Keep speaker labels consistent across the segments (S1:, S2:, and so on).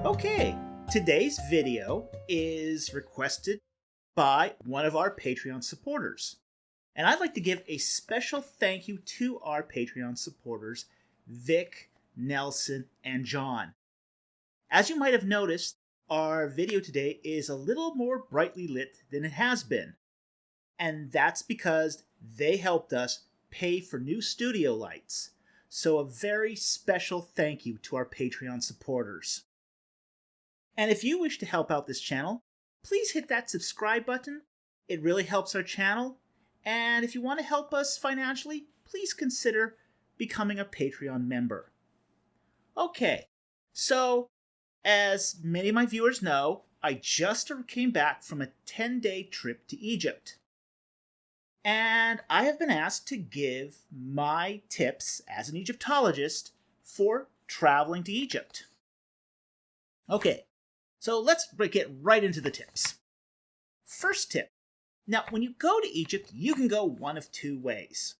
S1: Okay, today's video is requested by one of our Patreon supporters. And I'd like to give a special thank you to our Patreon supporters, Vic, Nelson, and John. As you might have noticed, our video today is a little more brightly lit than it has been. And that's because they helped us pay for new studio lights. So a very special thank you to our Patreon supporters. And if you wish to help out this channel, please hit that subscribe button. It really helps our channel. And if you want to help us financially, please consider becoming a Patreon member. Okay, so as many of my viewers know, I just came back from a 10-day trip to Egypt. And I have been asked to give my tips as an Egyptologist for traveling to Egypt. Okay, so let's get right into the tips. First tip. Now, when you go to Egypt, you can go one of two ways.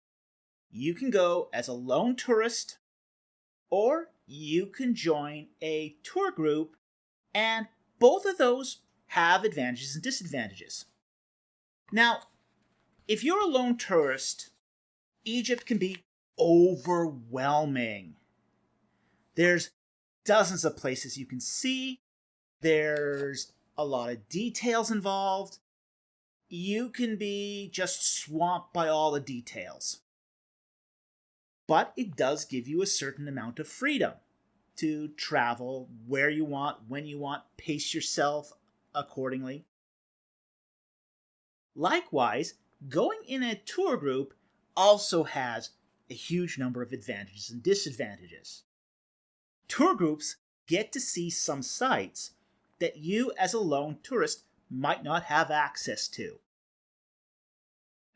S1: You can go as a lone tourist, or you can join a tour group, and both of those have advantages and disadvantages. Now, if you're a lone tourist, Egypt can be overwhelming. There's dozens of places you can see. There's a lot of details involved. You can be just swamped by all the details. But it does give you a certain amount of freedom to travel where you want, when you want, pace yourself accordingly. Likewise, going in a tour group also has a huge number of advantages and disadvantages. Tour groups get to see some sites that you as a lone tourist might not have access to.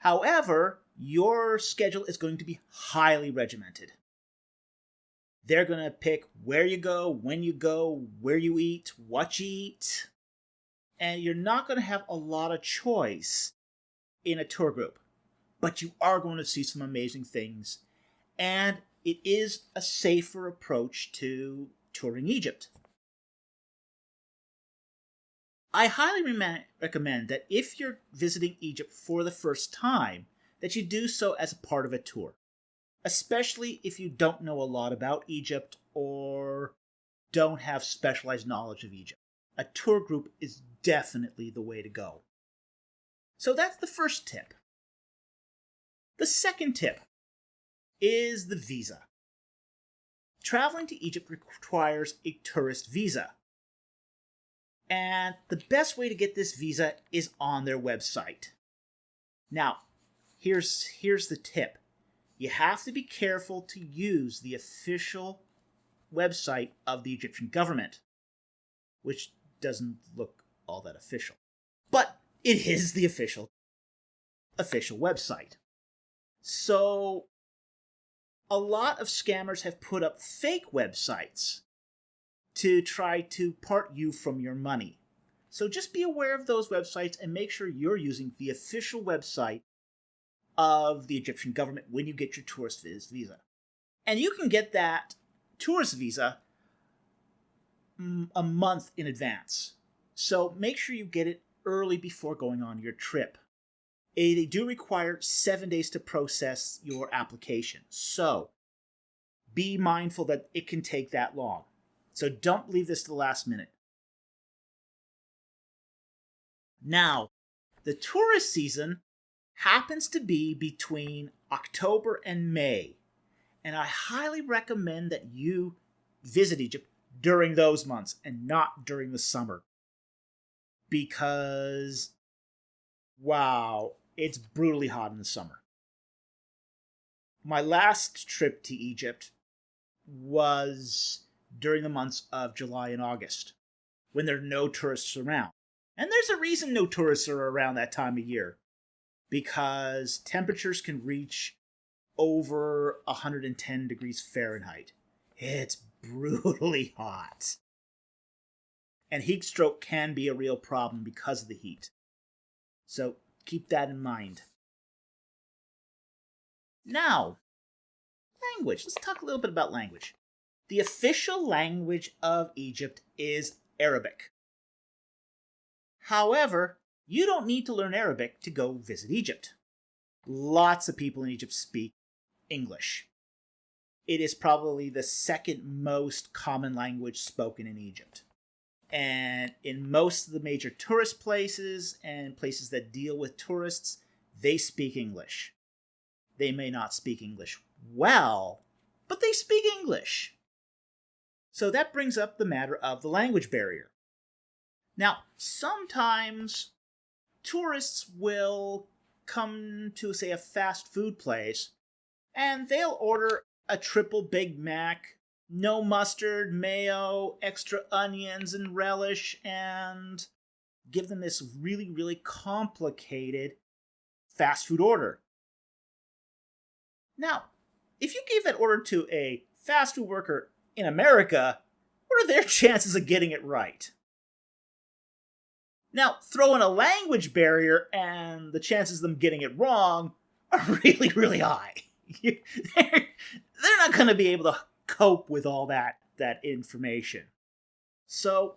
S1: However, your schedule is going to be highly regimented. They're going to pick where you go, when you go, where you eat, what you eat, and you're not going to have a lot of choice in a tour group. But you are going to see some amazing things, and it is a safer approach to touring Egypt. I highly recommend that if you're visiting Egypt for the first time, that you do so as a part of a tour, especially if you don't know a lot about Egypt or don't have specialized knowledge of Egypt. A tour group is definitely the way to go. So that's the first tip. The second tip is the visa. Traveling to Egypt requires a tourist visa. And the best way to get this visa is on their website. Now, here's the tip. You have to be careful to use the official website of the Egyptian government, which doesn't look all that official. But it is the official website. So, a lot of scammers have put up fake websites to try to part you from your money. So just be aware of those websites and make sure you're using the official website of the Egyptian government when you get your tourist visa. And you can get that tourist visa a month in advance. So make sure you get it early before going on your trip. They do require 7 days to process your application. So be mindful that it can take that long. So don't leave this to the last minute. Now, the tourist season happens to be between October and May, and I highly recommend that you visit Egypt during those months and not during the summer. Because, wow, it's brutally hot in the summer. My last trip to Egypt was during the months of July and August, when there are no tourists around. And there's a reason no tourists are around that time of year, because temperatures can reach over 110 degrees Fahrenheit. It's brutally hot. And heat stroke can be a real problem because of the heat. So keep that in mind. Now, language. Let's talk a little bit about language. The official language of Egypt is Arabic. However, you don't need to learn Arabic to go visit Egypt. Lots of people in Egypt speak English. It is probably the second most common language spoken in Egypt. And in most of the major tourist places and places that deal with tourists, they speak English. They may not speak English well, but they speak English. So that brings up the matter of the language barrier. Now, sometimes tourists will come to, say, a fast food place, and they'll order a triple Big Mac, no mustard, mayo, extra onions, and relish, and give them this really, really complicated fast food order. Now, if you gave that order to a fast food worker in America, what are their chances of getting it right? Now, throw in a language barrier, and the chances of them getting it wrong are really, really high. They're not going to be able to cope with all that information. So,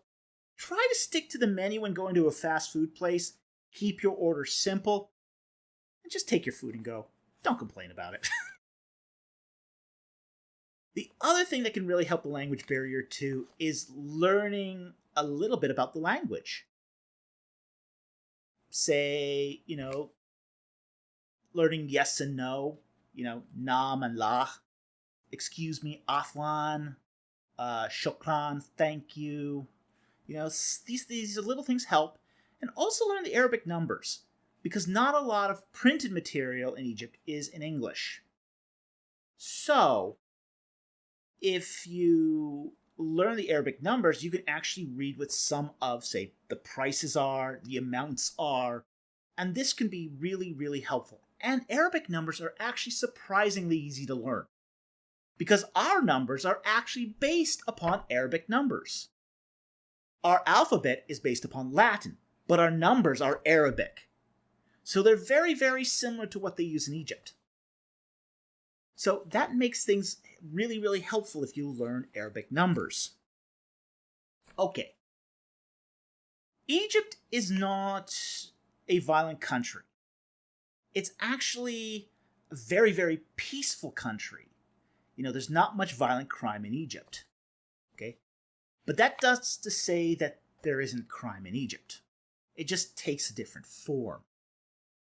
S1: try to stick to the menu when going to a fast food place. Keep your order simple, and just take your food and go. Don't complain about it. The other thing that can really help the language barrier too is learning a little bit about the language. Say, learning yes and no, naam and lah, excuse me, afwan, shukran, thank you. These little things help. And also learn the Arabic numbers, because not a lot of printed material in Egypt is in English. So, if you learn the Arabic numbers, you can actually read what some of, say, the prices are, the amounts are, and this can be really, really helpful. And Arabic numbers are actually surprisingly easy to learn, because our numbers are actually based upon Arabic numbers. Our alphabet is based upon Latin, but our numbers are Arabic. So they're very, very similar to what they use in Egypt. So that makes things really, really helpful if you learn Arabic numbers. Okay. Egypt is not a violent country. It's actually a very, very peaceful country. There's not much violent crime in Egypt. Okay? But that does to say that there isn't crime in Egypt. It just takes a different form.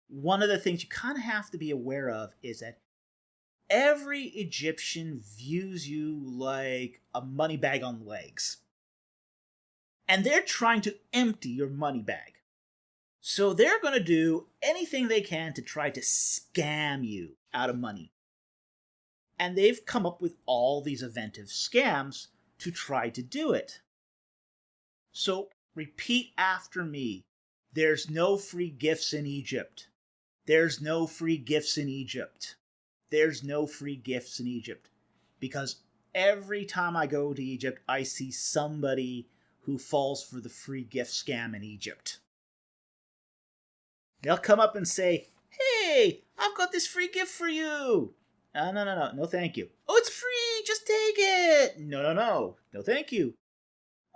S1: One of the things you kind of have to be aware of is that every Egyptian views you like a money bag on legs. And they're trying to empty your money bag. So they're going to do anything they can to try to scam you out of money. And they've come up with all these inventive scams to try to do it. So repeat after me. There's no free gifts in Egypt. There's no free gifts in Egypt. There's no free gifts in Egypt. Because every time I go to Egypt, I see somebody who falls for the free gift scam in Egypt. They'll come up and say, "Hey, I've got this free gift for you." No, thank you. "Oh, it's free, just take it." No, thank you.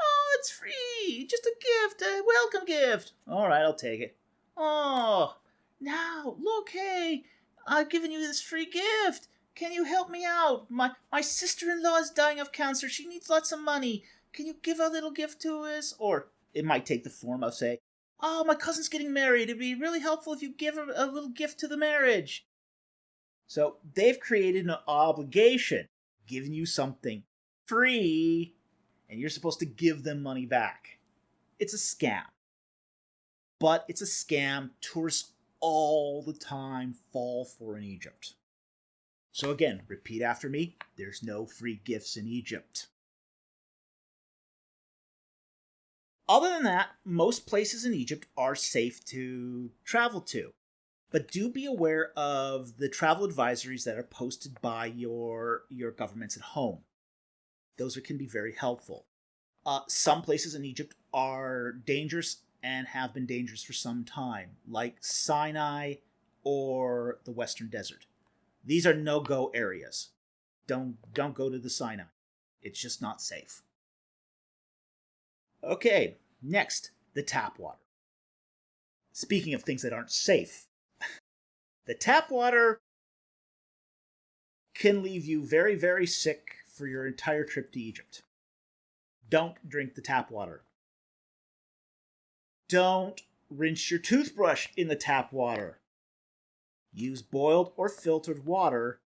S1: "Oh, it's free, just a gift, a welcome gift." "All right, I'll take it." "Oh, now, look, hey, I've given you this free gift. Can you help me out? My sister-in-law is dying of cancer. She needs lots of money. Can you give a little gift to us?" Or it might take the form of, say, "Oh, my cousin's getting married. It'd be really helpful if you give her a little gift to the marriage." So they've created an obligation, giving you something free, and you're supposed to give them money back. It's a scam. But it's a scam tourists all the time fall for in Egypt. So again, repeat after me. There's no free gifts in Egypt. Other than that, most places in Egypt are safe to travel to. But do be aware of the travel advisories that are posted by your governments at home. Those can be very helpful. Some places in Egypt are dangerous and have been dangerous for some time, like Sinai or the Western Desert. These are no-go areas. Don't go to the Sinai. It's just not safe. Okay, next, the tap water. Speaking of things that aren't safe, the tap water can leave you very, very sick for your entire trip to Egypt. Don't drink the tap water. Don't rinse your toothbrush in the tap water. Use boiled or filtered water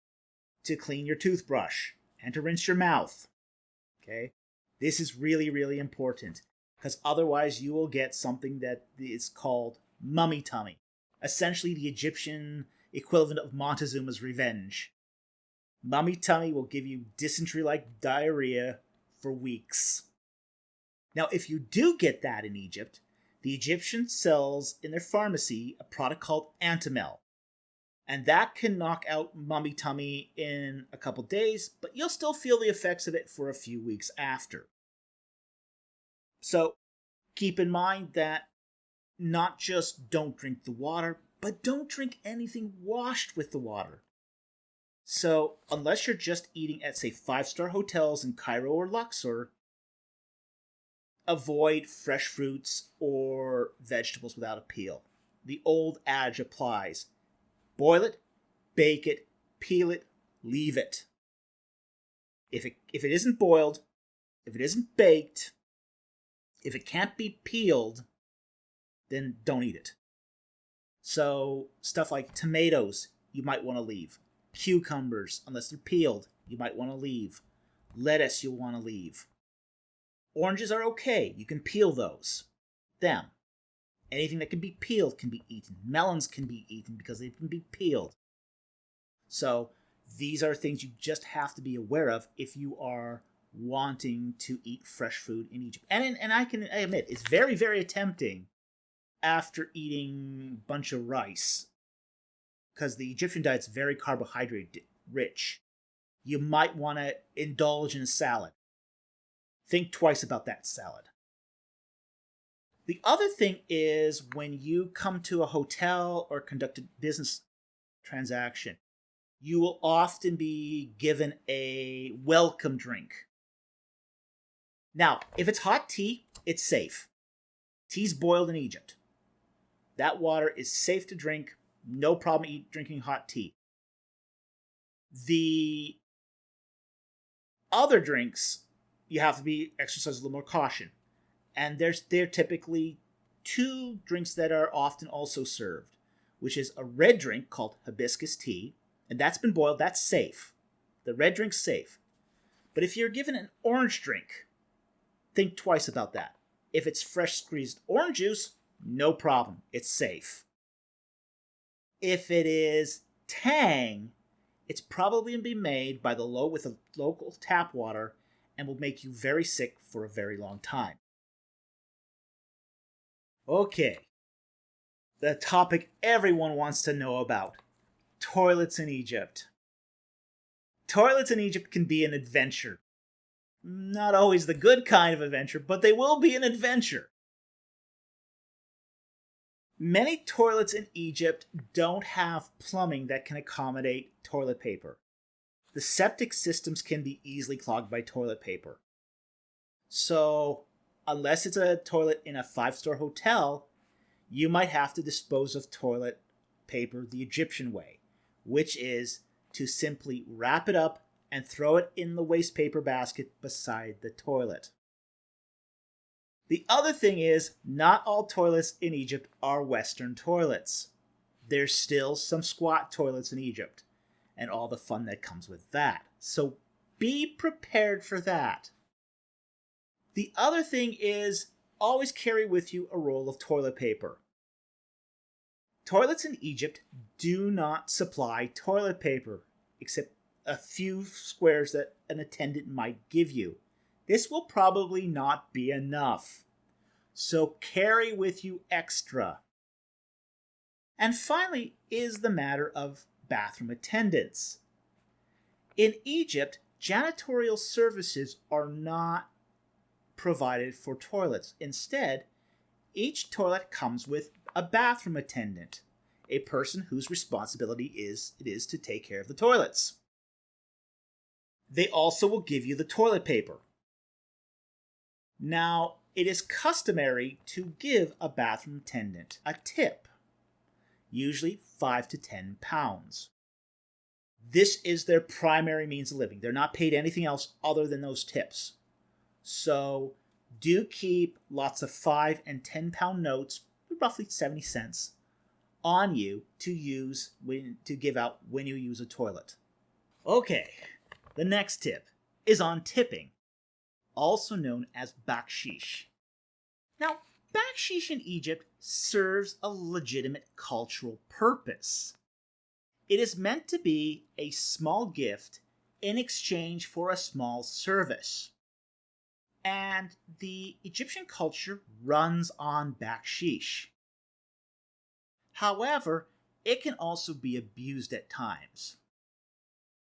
S1: to clean your toothbrush and to rinse your mouth. Okay? This is really, really important because otherwise you will get something that is called mummy tummy. Essentially the Egyptian equivalent of Montezuma's revenge. Mummy tummy will give you dysentery-like diarrhea for weeks. Now, if you do get that in Egypt, the Egyptian sells in their pharmacy a product called Antimel. And that can knock out mummy tummy in a couple days, but you'll still feel the effects of it for a few weeks after. So keep in mind that not just don't drink the water, but don't drink anything washed with the water. So unless you're just eating at, say, 5-star hotels in Cairo or Luxor, avoid fresh fruits or vegetables without a peel. The old adage applies. Boil it, bake it, peel it, leave it. If it isn't boiled, if it isn't baked, if it can't be peeled, then don't eat it. So stuff like tomatoes, you might want to leave. Cucumbers, unless they're peeled, you might want to leave. Lettuce, you'll want to leave. Oranges are okay. You can peel those. Them. Anything that can be peeled can be eaten. Melons can be eaten because they can be peeled. So these are things you just have to be aware of if you are wanting to eat fresh food in Egypt. And I admit, it's very, very tempting after eating a bunch of rice, because the Egyptian diet's very carbohydrate rich. You might want to indulge in a salad. Think twice about that salad. The other thing is when you come to a hotel or conduct a business transaction, you will often be given a welcome drink. Now, if it's hot tea, it's safe. Tea's boiled in Egypt. That water is safe to drink. No problem drinking hot tea. The other drinks, you have to be exercise a little more caution. And there are typically 2 drinks that are often also served, which is a red drink called hibiscus tea, and that's been boiled, that's safe. The red drink's safe. But if you're given an orange drink, think twice about that. If it's fresh squeezed orange juice, no problem, it's safe. If it is Tang, it's probably going to be made by with a local tap water and will make you very sick for a very long time. Okay, the topic everyone wants to know about. Toilets in Egypt. Toilets in Egypt can be an adventure. Not always the good kind of adventure, but they will be an adventure. Many toilets in Egypt don't have plumbing that can accommodate toilet paper. The septic systems can be easily clogged by toilet paper. So, unless it's a toilet in a 5-star hotel, you might have to dispose of toilet paper the Egyptian way, which is to simply wrap it up and throw it in the waste paper basket beside the toilet. The other thing is, not all toilets in Egypt are Western toilets. There's still some squat toilets in Egypt, and all the fun that comes with that. So be prepared for that. The other thing is, always carry with you a roll of toilet paper. Toilets in Egypt do not supply toilet paper, except a few squares that an attendant might give you. This will probably not be enough. So carry with you extra. And finally is the matter of bathroom attendants. In Egypt, janitorial services are not provided for toilets. Instead, each toilet comes with a bathroom attendant, a person whose responsibility it is to take care of the toilets. They also will give you the toilet paper. Now, it is customary to give a bathroom attendant a tip, usually 5 to 10 pounds. This is their primary means of living. They're not paid anything else other than those tips. So do keep lots of 5 and 10 pound notes, roughly 70 cents, on you to give out when you use a toilet. Okay, the next tip is on tipping, also known as bakshish. Now, bakshish in Egypt serves a legitimate cultural purpose. It is meant to be a small gift in exchange for a small service. And the Egyptian culture runs on bakshish. However, it can also be abused at times.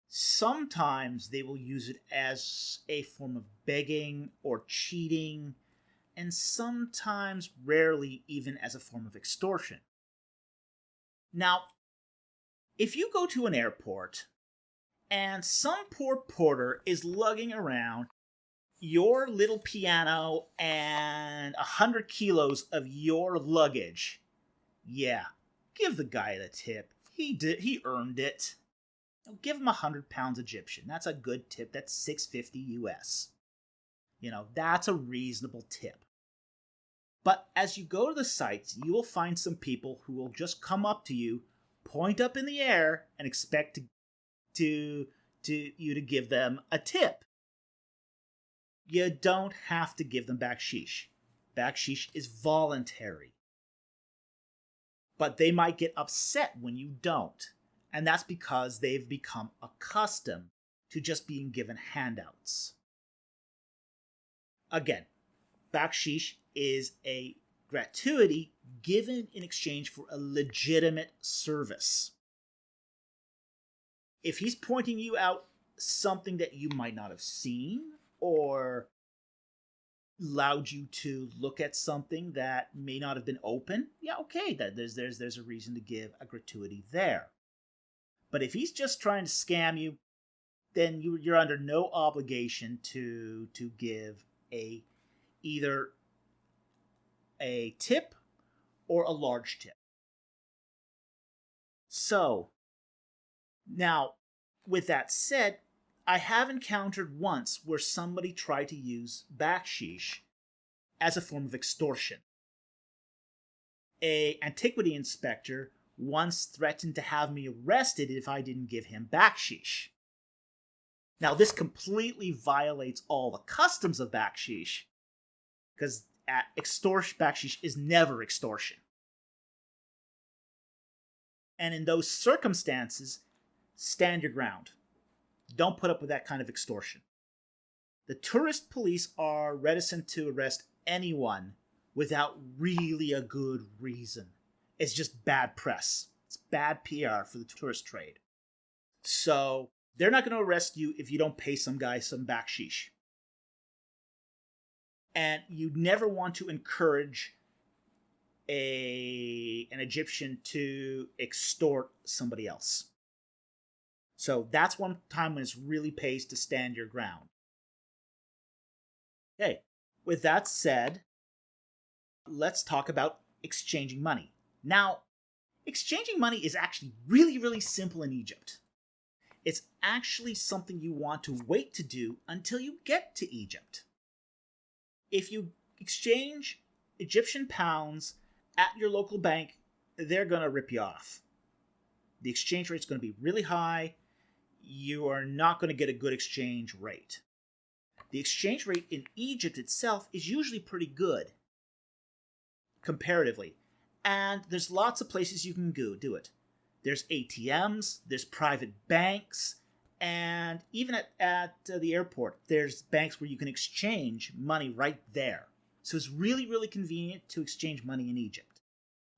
S1: Sometimes they will use it as a form of begging or cheating, and sometimes, rarely, even as a form of extortion. Now, if you go to an airport and some poor porter is lugging around your little piano and 100 kilos of your luggage, yeah, give the guy the tip. He earned it. Give him 100 pounds Egyptian. That's a good tip. That's $6.50 US. That's a reasonable tip. But as you go to the sites, you will find some people who will just come up to you, point up in the air, and expect you to give them a tip. You don't have to give them bakshish. Bakshish is voluntary. But they might get upset when you don't. And that's because they've become accustomed to just being given handouts. Again, bakshish is a gratuity given in exchange for a legitimate service. If he's pointing you out something that you might not have seen, or allowed you to look at something that may not have been open, yeah, okay, there's a reason to give a gratuity there. But if he's just trying to scam you, then you're under no obligation to give either a tip or a large tip. So, now, with that said, I have encountered once where somebody tried to use bakshish as a form of extortion. An antiquity inspector once threatened to have me arrested if I didn't give him bakshish. Now, this completely violates all the customs of bakshish, because bakshish is never extortion. And in those circumstances, stand your ground. Don't put up with that kind of extortion. The tourist police are reticent to arrest anyone without really a good reason. It's just bad press. It's bad PR for the tourist trade. So they're not going to arrest you if you don't pay some guy some bakshish. And you never want to encourage an Egyptian to extort somebody else. So that's one time when it really pays to stand your ground. Okay, with that said, let's talk about exchanging money. Now, exchanging money is actually really, really simple in Egypt. It's actually something you want to wait to do until you get to Egypt. If you exchange Egyptian pounds at your local bank, they're going to rip you off. The exchange rate's going to be really high. You are not going to get a good exchange rate. The exchange rate in Egypt itself is usually pretty good, comparatively. And there's lots of places you can go do it. There's ATMs, there's private banks, and even at the airport, there's banks where you can exchange money right there. So it's really, really convenient to exchange money in Egypt.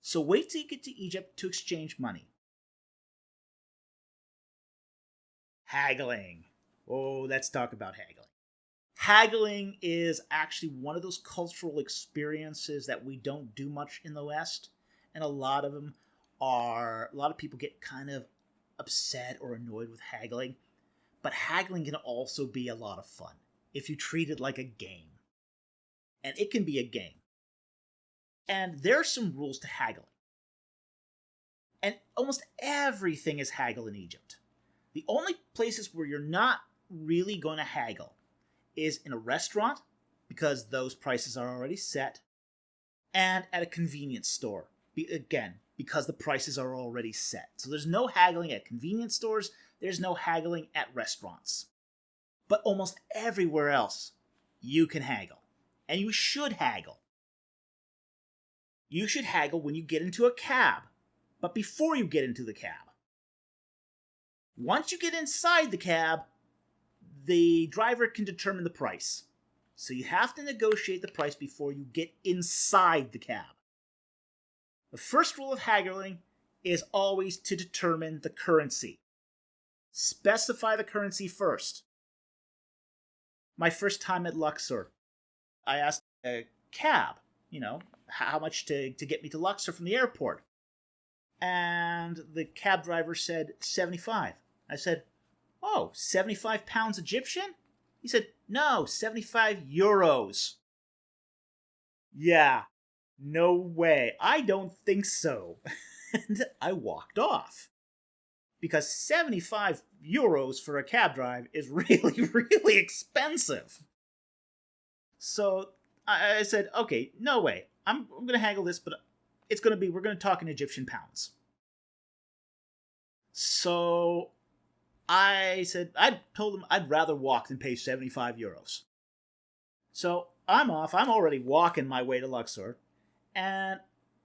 S1: So wait till you get to Egypt to exchange money. Haggling. Oh, let's talk about haggling. Haggling is actually one of those cultural experiences that we don't do much in the West. And a lot of people get kind of upset or annoyed with haggling. But haggling can also be a lot of fun if you treat it like a game. And it can be a game. And there are some rules to haggling. And almost everything is haggle in Egypt. The only places where you're not really going to haggle is in a restaurant, because those prices are already set, and at a convenience store, again, because the prices are already set. So there's no haggling at convenience stores, there's no haggling at restaurants. But almost everywhere else, you can haggle. And you should haggle. You should haggle when you get into a cab, but before you get into the cab. Once you get inside the cab, the driver can determine the price. So you have to negotiate the price before you get inside the cab. The first rule of haggling is always to determine the currency. Specify the currency first. My first time at Luxor, I asked a cab, how much to get me to Luxor from the airport. And the cab driver said 75. I said, oh, 75 pounds Egyptian? He said, no, 75 euros. Yeah, no way. I don't think so. And I walked off. Because 75 euros for a cab drive is really, really expensive. So I said, okay, no way. I'm going to haggle this, but we're going to talk in Egyptian pounds. So I told him I'd rather walk than pay 75 euros. So I'm off. I'm already walking my way to Luxor. And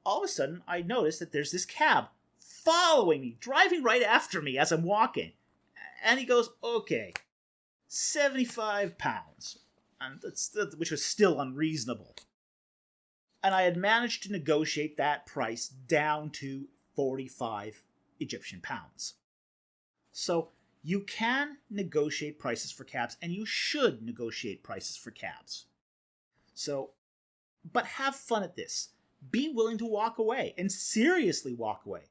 S1: all of a sudden, I noticed that there's this cab following me, driving right after me as I'm walking. And he goes, okay, 75 pounds. Which was still unreasonable. And I had managed to negotiate that price down to 45 Egyptian pounds. So you can negotiate prices for cabs, and you should negotiate prices for cabs. But have fun at this. Be willing to walk away, and seriously walk away.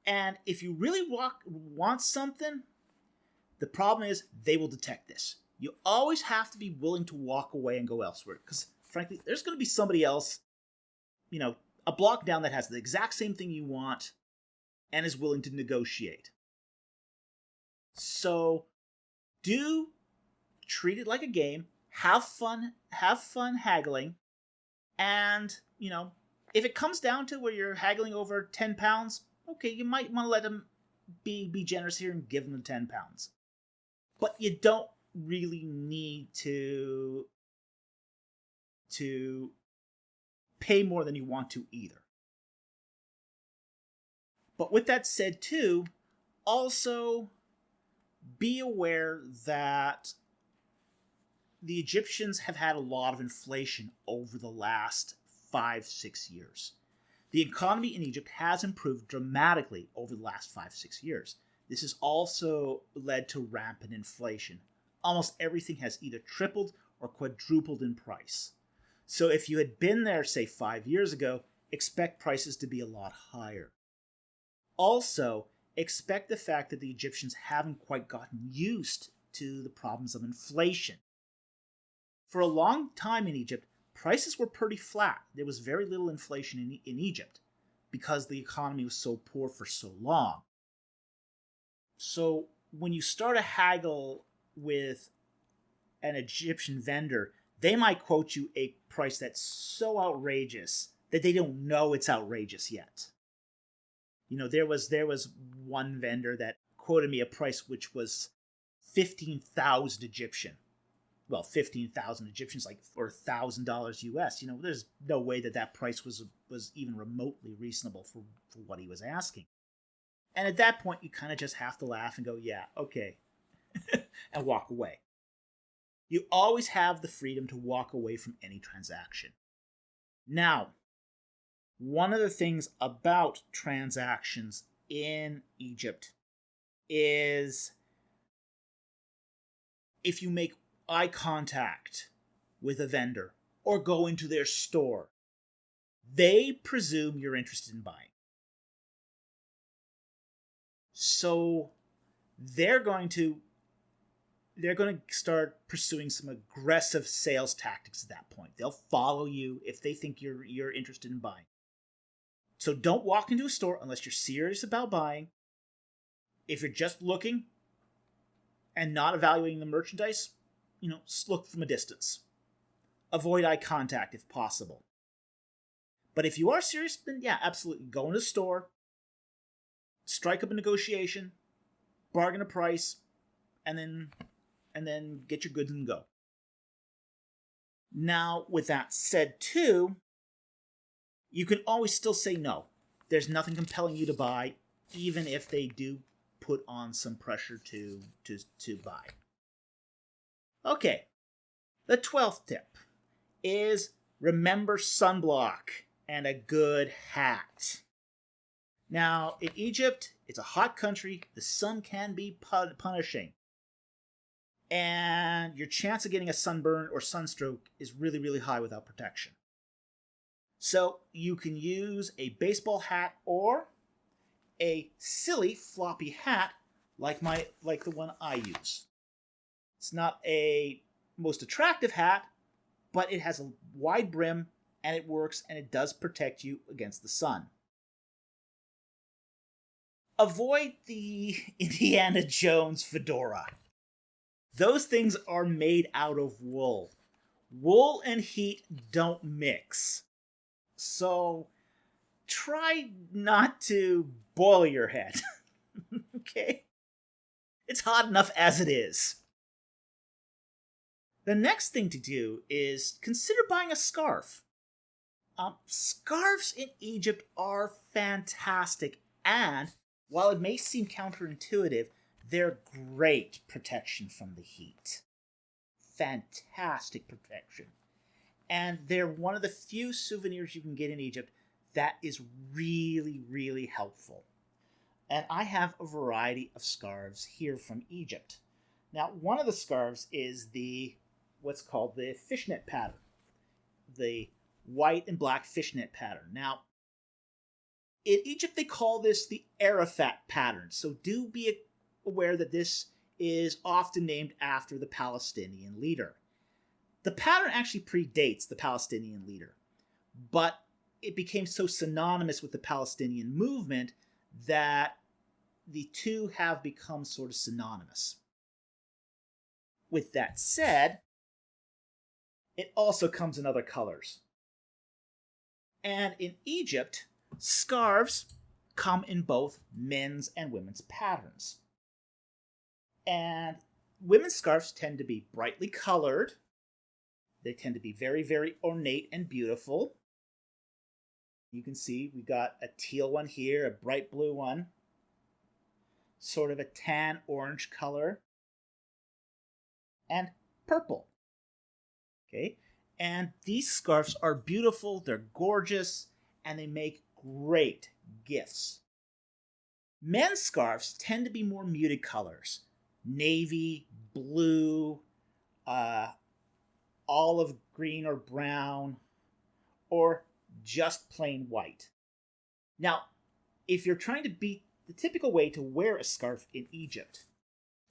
S1: And if you really want something, the problem is they will detect this. You always have to be willing to walk away and go elsewhere, because frankly, there's going to be somebody else, a block down that has the exact same thing you want and is willing to negotiate. So do treat it like a game. Have fun haggling. And, if it comes down to where you're haggling over 10 pounds, okay, you might want to let them be generous here and give them the 10 pounds. But you don't really need to pay more than you want to either. But with that said too, also be aware that the Egyptians have had a lot of inflation over the last 5-6 years. The economy in Egypt has improved dramatically over the last 5-6 years. This has also led to rampant inflation. Almost everything has either tripled or quadrupled in price. So if you had been there, say, 5 years ago, expect prices to be a lot higher. Also, expect the fact that the Egyptians haven't quite gotten used to the problems of inflation. For a long time in Egypt, prices were pretty flat. There was very little inflation in Egypt because the economy was so poor for so long. So when you start a haggle with an Egyptian vendor, they might quote you a price that's so outrageous that they don't know it's outrageous yet. There was one vendor that quoted me a price which was 15,000 Egyptian. Well, 15,000 Egyptians, or $1,000 US. There's no way that price was even remotely reasonable for what he was asking. And at that point, you kind of just have to laugh and go, yeah, okay, and walk away. You always have the freedom to walk away from any transaction. Now, one of the things about transactions in Egypt is if you make eye contact with a vendor or go into their store, they presume you're interested in buying. So they're going to start pursuing some aggressive sales tactics at that point. They'll follow you if they think you're interested in buying. So don't walk into a store unless you're serious about buying. If you're just looking and not evaluating the merchandise, look from a distance. Avoid eye contact if possible. But if you are serious, then yeah, absolutely. Go into a store, strike up a negotiation, bargain a price, and then get your goods and go. Now, with that said too, you can always still say no. There's nothing compelling you to buy, even if they do put on some pressure to buy. Okay, the 12th tip is remember sunblock and a good hat. Now, in Egypt, it's a hot country. The sun can be punishing. And your chance of getting a sunburn or sunstroke is really, really high without protection. So you can use a baseball hat or a silly floppy hat like the one I use. It's not a most attractive hat, but it has a wide brim and it works and it does protect you against the sun. Avoid the Indiana Jones fedora. Those things are made out of wool. Wool and heat don't mix. So try not to boil your head. Okay? It's hot enough as it is. The next thing to do is consider buying a scarf. Scarves in Egypt are fantastic, and while it may seem counterintuitive, they're great protection from the heat. Fantastic protection. And they're one of the few souvenirs you can get in Egypt that is really, really helpful. And I have a variety of scarves here from Egypt. Now, one of the scarves is what's called the fishnet pattern. The white and black fishnet pattern. Now, in Egypt, they call this the Arafat pattern. So do be aware that this is often named after the Palestinian leader. The pattern actually predates the Palestinian leader, but it became so synonymous with the Palestinian movement that the two have become sort of synonymous. With that said, it also comes in other colors. And in Egypt, scarves come in both men's and women's patterns. And women's scarves tend to be brightly colored. They tend to be very, very ornate and beautiful. You can see we got a teal one here, a bright blue one, sort of a tan orange color, and purple. Okay, and these scarves are beautiful, they're gorgeous, and they make great gifts. Men's scarves tend to be more muted colors. Navy, blue, olive green or brown, or just plain white. Now, if you're trying to beat the typical way to wear a scarf in Egypt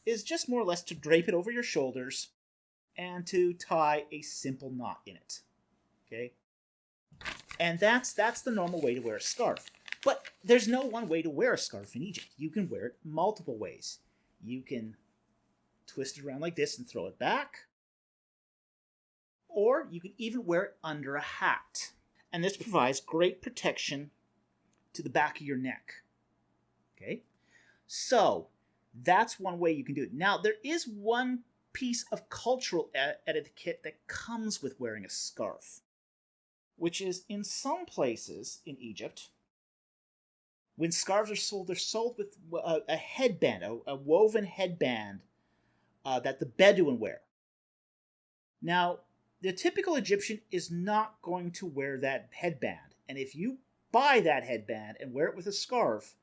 S1: is just more or less to drape it over your shoulders and to tie a simple knot in it. Okay? And that's the normal way to wear a scarf. But there's no one way to wear a scarf in Egypt. You can wear it multiple ways. You can twist it around like this and throw it back. Or you can even wear it under a hat. And this provides great protection to the back of your neck. Okay? So, that's one way you can do it. Now, there is one piece of cultural etiquette that comes with wearing a scarf, which is in some places in Egypt, when scarves are sold, they're sold with a headband, a woven headband that the Bedouin wear. Now, the typical Egyptian is not going to wear that headband. And if you buy that headband and wear it with a scarf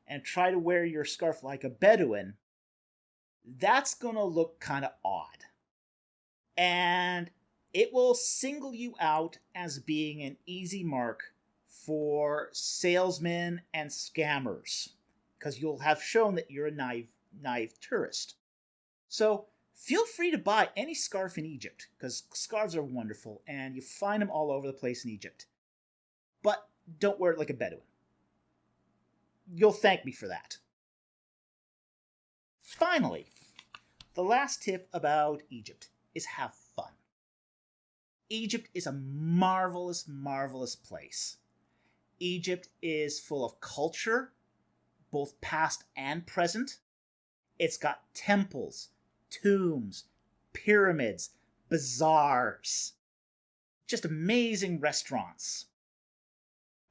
S1: and try to wear your scarf like a Bedouin, that's going to look kind of odd. And it will single you out as being an easy mark for salesmen and scammers, because you'll have shown that you're a naive tourist. So feel free to buy any scarf in Egypt, because scarves are wonderful, and you find them all over the place in Egypt. But don't wear it like a Bedouin. You'll thank me for that. Finally, the last tip about Egypt is have fun. Egypt is a marvelous, marvelous place. Egypt is full of culture, both past and present. It's got temples, tombs, pyramids, bazaars, just amazing restaurants.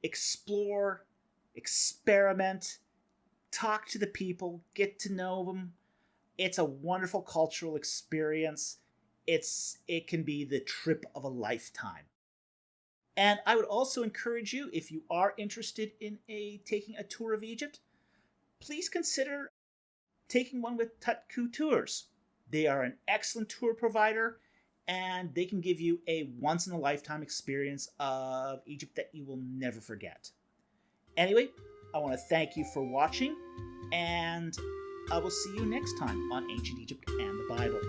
S1: Explore, experiment, talk to the people, get to know them. It's a wonderful cultural experience. It can be the trip of a lifetime. And I would also encourage you, if you are interested in taking a tour of Egypt, please consider taking one with Tutku Tours. They are an excellent tour provider, and they can give you a once-in-a-lifetime experience of Egypt that you will never forget. Anyway, I want to thank you for watching, and I will see you next time on Ancient Egypt and the Bible.